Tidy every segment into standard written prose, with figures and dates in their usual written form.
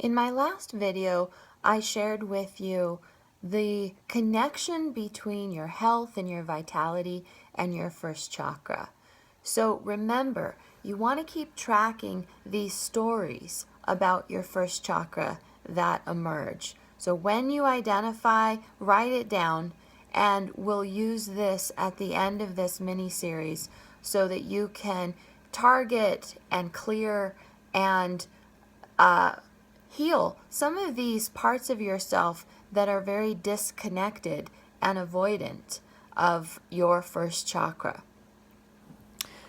In my last video, I shared with you the connection between your health and your vitality and your first chakra. So remember, you want to keep tracking these stories about your first chakra that emerge. So when you identify, write it down, and we'll use this at the end of this mini-series so that you can target and clear and heal some of these parts of yourself that are very disconnected and avoidant of your first chakra.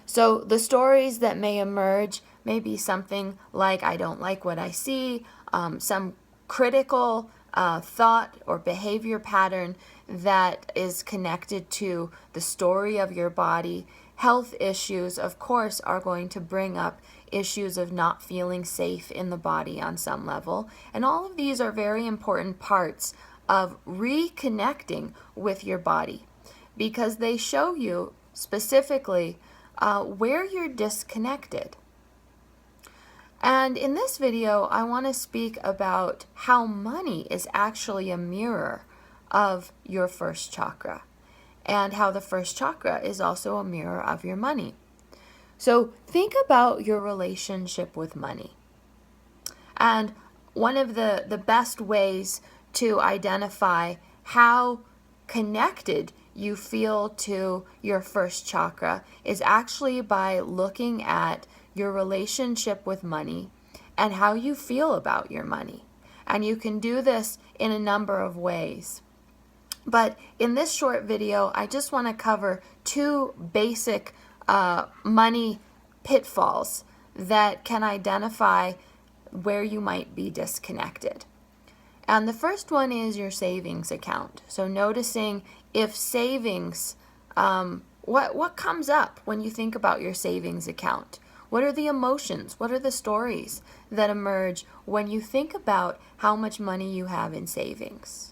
So the stories that may emerge may be something like, I don't like what I see, some critical thought or behavior pattern that is connected to the story of your body. Health issues, of course, are going to bring up issues of not feeling safe in the body on some level. And all of these are very important parts of reconnecting with your body because they show you specifically where you're disconnected. And in this video, I want to speak about how money is actually a mirror of your first chakra, and how the first chakra is also a mirror of your money. So think about your relationship with money. And one of the best ways to identify how connected you feel to your first chakra is actually by looking at your relationship with money and how you feel about your money. And you can do this in a number of ways. But in this short video, I just want to cover two basic money pitfalls that can identify where you might be disconnected. And the first one is your savings account. So noticing if savings, what comes up when you think about your savings account? What are the emotions? What are the stories that emerge when you think about how much money you have in savings?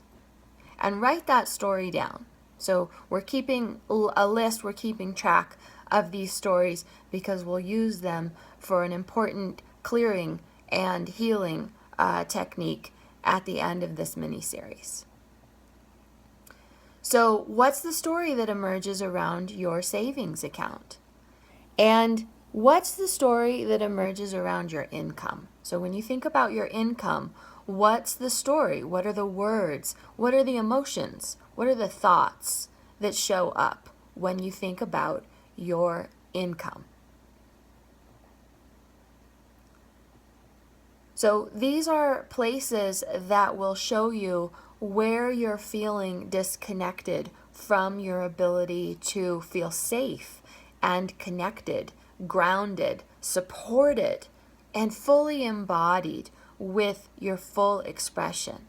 And write that story down. So we're keeping a list, we're keeping track of these stories because we'll use them for an important clearing and healing technique at the end of this mini-series. So what's the story that emerges around your savings account? And what's the story that emerges around your income? So when you think about your income, what's the story? What are the words? What are the emotions? What are the thoughts that show up when you think about your income? So these are places that will show you where you're feeling disconnected from your ability to feel safe and connected, grounded, supported, and fully embodied with your full expression.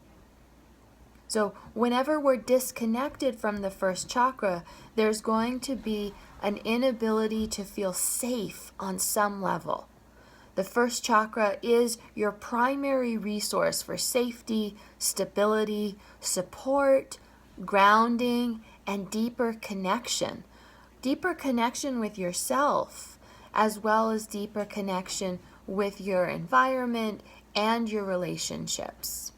So whenever we're disconnected from the first chakra, there's going to be an inability to feel safe on some level. The first chakra is your primary resource for safety, stability, support, grounding, and deeper connection. Deeper connection with yourself, as well as deeper connection with your environment and your relationships.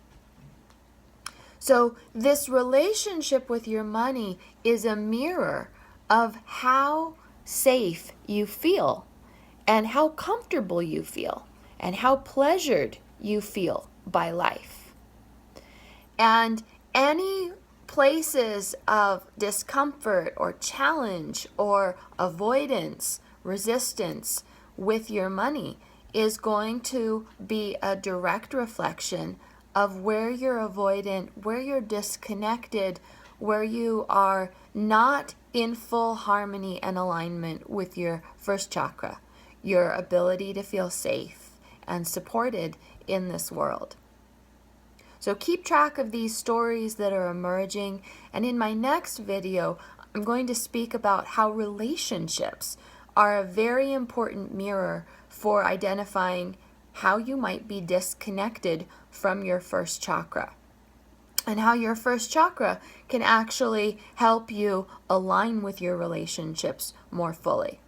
So this relationship with your money is a mirror of how safe you feel and how comfortable you feel and how pleasured you feel by life. And any places of discomfort or challenge or avoidance, resistance with your money is going to be a direct reflection of where you're avoidant, where you're disconnected, where you are not in full harmony and alignment with your first chakra, your ability to feel safe and supported in this world. So keep track of these stories that are emerging, and in my next video, I'm going to speak about how relationships are a very important mirror for identifying how you might be disconnected from your first chakra, and how your first chakra can actually help you align with your relationships more fully.